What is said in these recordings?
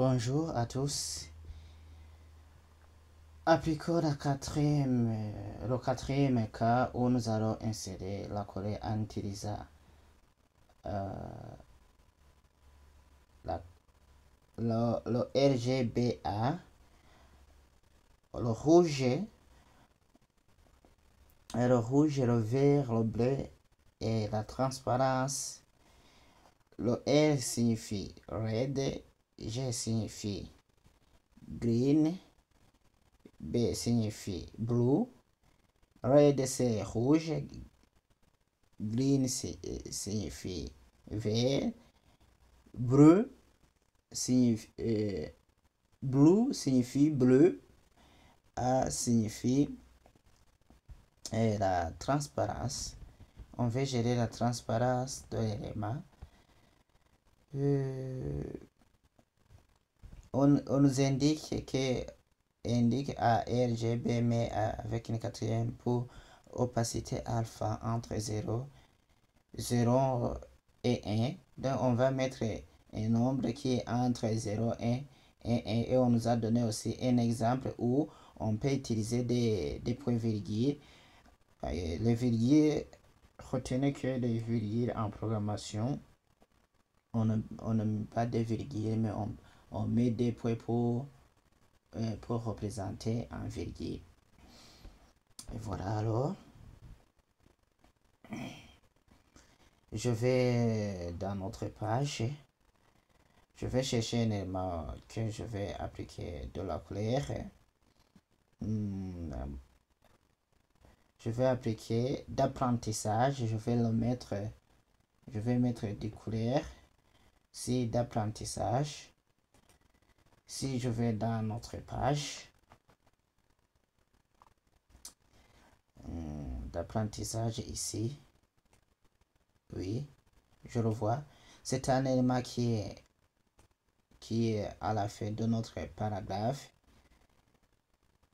Bonjour à tous. Appliquons le quatrième cas où nous allons insérer la colère en utilisant le RGBA, le rouge, le vert, le bleu et la transparence. Le R signifie red, G signifie green, B signifie blue, red c'est rouge, green signifie vert, bleu signifie, blue signifie bleu, A signifie la transparence. On veut gérer la transparence de l'élément. On nous indique que ARGB mais avec une quatrième pour opacité alpha entre 0 et 1. Donc on va mettre un nombre qui est entre 0 et 1 et on nous a donné aussi un exemple où on peut utiliser des points-virgules. Les virgules, retenez que les virgules en programmation, on ne met pas de virgules, mais on met des points pour représenter un virgule. Et voilà alors. Je vais dans notre page. Je vais chercher un élément que je vais appliquer de la couleur. Je vais appliquer d'apprentissage. Je vais mettre des couleurs. Si d'apprentissage. Si je vais dans notre page d'apprentissage ici, oui, je le vois. C'est un élément qui est à la fin de notre paragraphe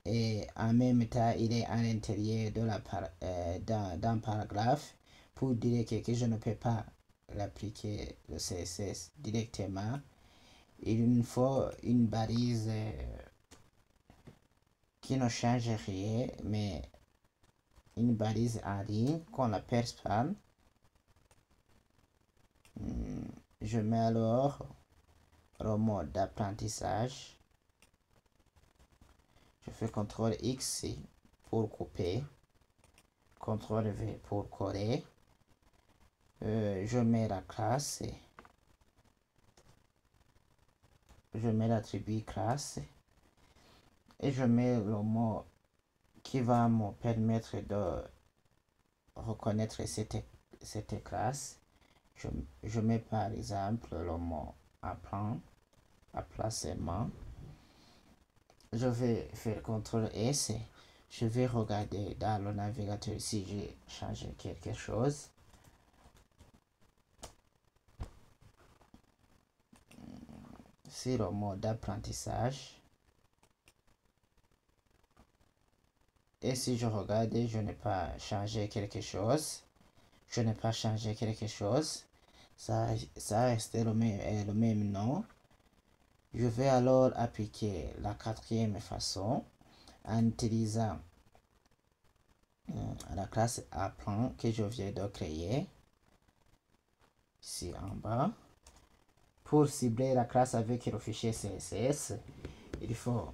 et en même temps il est à l'intérieur de d'un paragraphe pour dire que je ne peux pas l'appliquer le CSS directement. Il nous faut une balise qui ne change rien, mais une balise en ligne qu'on appelle span. Je mets alors le mode d'apprentissage. Je fais CTRL X pour couper, CTRL V pour coller. Je mets la classe, je mets l'attribut classe et je mets le mot qui va me permettre de reconnaître cette classe. Je mets par exemple le mot apprend, placement. Je vais faire CTRL S. Je vais regarder dans le navigateur si j'ai changé quelque chose. C'est le mode d'apprentissage. Et si je regarde, je n'ai pas changé quelque chose. Je n'ai pas changé quelque chose. Ça reste le même nom. Je vais alors appliquer la quatrième façon en utilisant la classe apprend que je viens de créer ici en bas. Pour cibler la classe avec le fichier CSS, il faut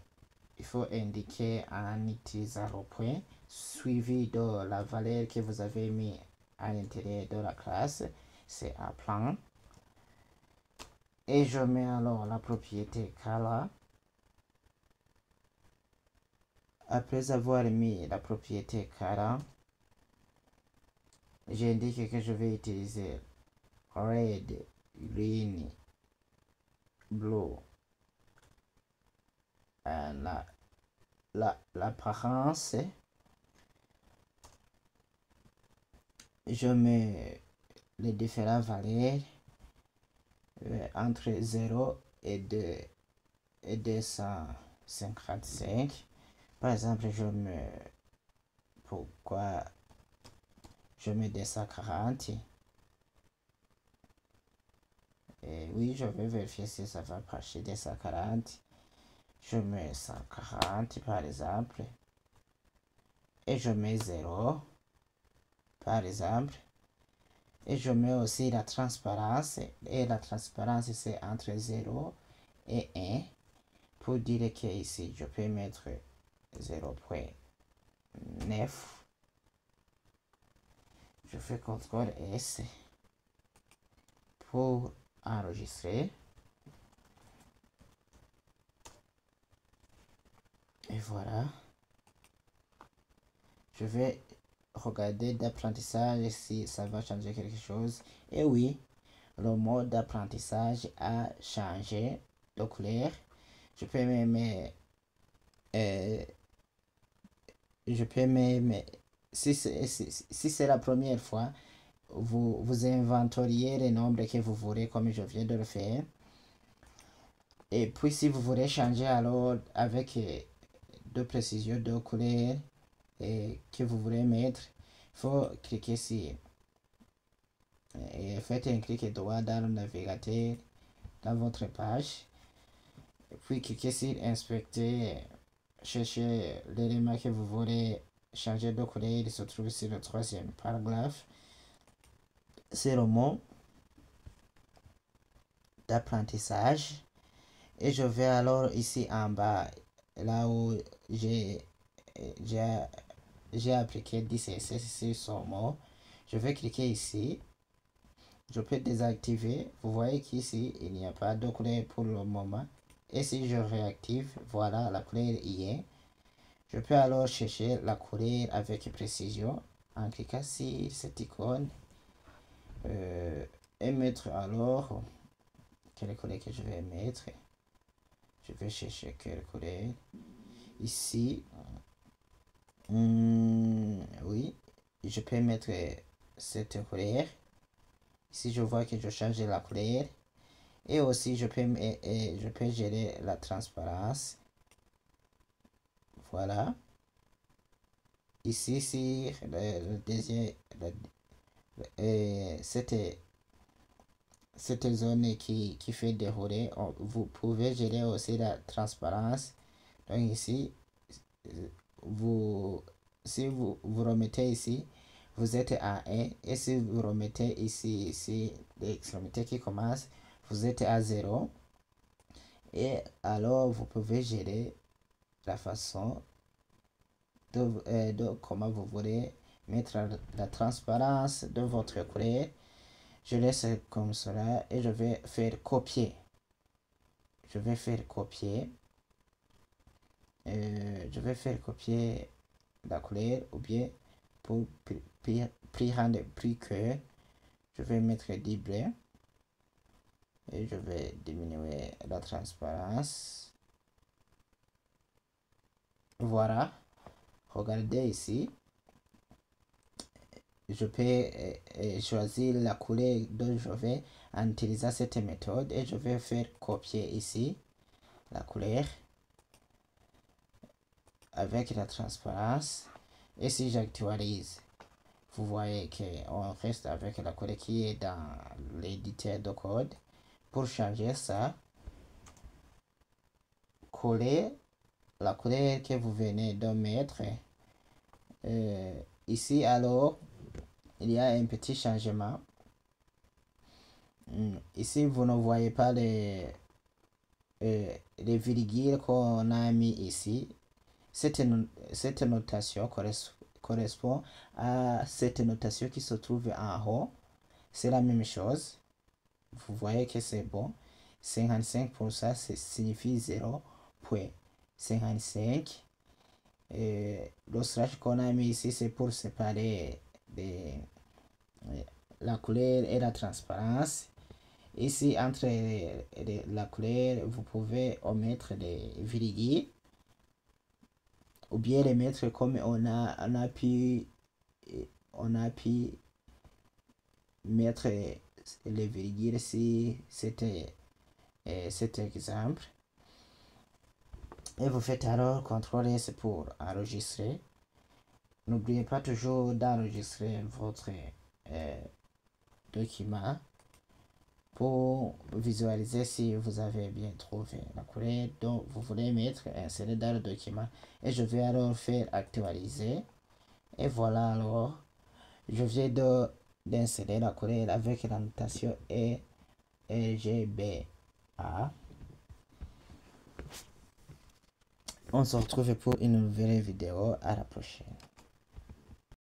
indiquer en utilisant le point suivi de la valeur que vous avez mis à l'intérieur de la classe, c'est apprend. Et je mets alors la propriété color. Après avoir mis la propriété color, j'indique que je vais utiliser red, green, blue, l'apparence. Je mets les différentes valeurs entre 0 et 2 et 255. Par exemple, pourquoi je mets 240. Et oui, je vais vérifier si ça va passer des 140. Je mets 140 par exemple. Et je mets 0 par exemple. Et je mets aussi la transparence. Et la transparence, c'est entre 0 et 1. Pour dire que ici, je peux mettre 0.9. Je fais CTRL S pour enregistrer. Et voilà. Je vais regarder d'apprentissage si ça va changer quelque chose. Et oui, le mode d'apprentissage a changé de couleur. Je peux même si c'est la première fois, vous inventoriez les nombres que vous voulez comme je viens de le faire. Et puis si vous voulez changer alors avec de précision de couleur que vous voulez mettre, il faut cliquer ici et faites un clic droit dans le navigateur dans votre page. Et puis cliquez sur inspecter, cherchez l'élément que vous voulez changer de couleur. Il se trouve sur le troisième paragraphe. C'est le mot d'apprentissage. Et je vais alors ici en bas, là où j'ai appliqué 10 essais sur ce mot. Je vais cliquer ici. Je peux désactiver. Vous voyez qu'ici, il n'y a pas de couleur pour le moment. Et si je réactive, voilà, la couleur y est. Je peux alors chercher la couleur avec précision en cliquant sur cette icône. Et mettre alors quelle couleur que je vais mettre. Je vais chercher quelle couleur. Ici, oui, je peux mettre cette couleur. Ici, je vois que je change la couleur. Et aussi, je peux gérer la transparence. Voilà. Ici, si le deuxième, cette zone qui fait dérouler, vous pouvez gérer aussi la transparence. Donc ici, si vous remettez ici, vous êtes à 1. Et si vous remettez ici l'extrémité qui commence, vous êtes à 0. Et alors, vous pouvez gérer la façon de comment vous voulez mettre la transparence de votre couleur. Je laisse comme cela et je vais faire copier. Je vais faire copier. Je vais faire copier la couleur ou bien pour rendre plus que je vais mettre 10 bleu et je vais diminuer la transparence. Voilà, regardez ici. Je peux choisir la couleur dont je vais en utilisant cette méthode et je vais faire copier ici la couleur avec la transparence. Et si j'actualise, vous voyez qu'on reste avec la couleur qui est dans l'éditeur de code. Pour changer ça, coller la couleur que vous venez de mettre. Ici alors, il y a un petit changement. Ici, vous ne voyez pas les virgules qu'on a mis ici. Cette notation correspond à cette notation qui se trouve en haut. C'est la même chose. Vous voyez que c'est bon. 55%, ça signifie 0.55. Le slash qu'on a mis ici, c'est pour séparer la couleur et la transparence. Ici, entre la couleur, vous pouvez omettre les virgules ou bien les mettre comme on a pu mettre les virgules si c'était cet exemple. Et vous faites alors CTRL S pour enregistrer. N'oubliez pas toujours d'enregistrer votre document. pour visualiser si vous avez bien trouvé la couleur dont vous voulez mettre, insérer dans le document. Et je vais alors faire actualiser. Et voilà, alors je viens d'insérer la couleur avec la notation RGBA. On se retrouve pour une nouvelle vidéo. À la prochaine.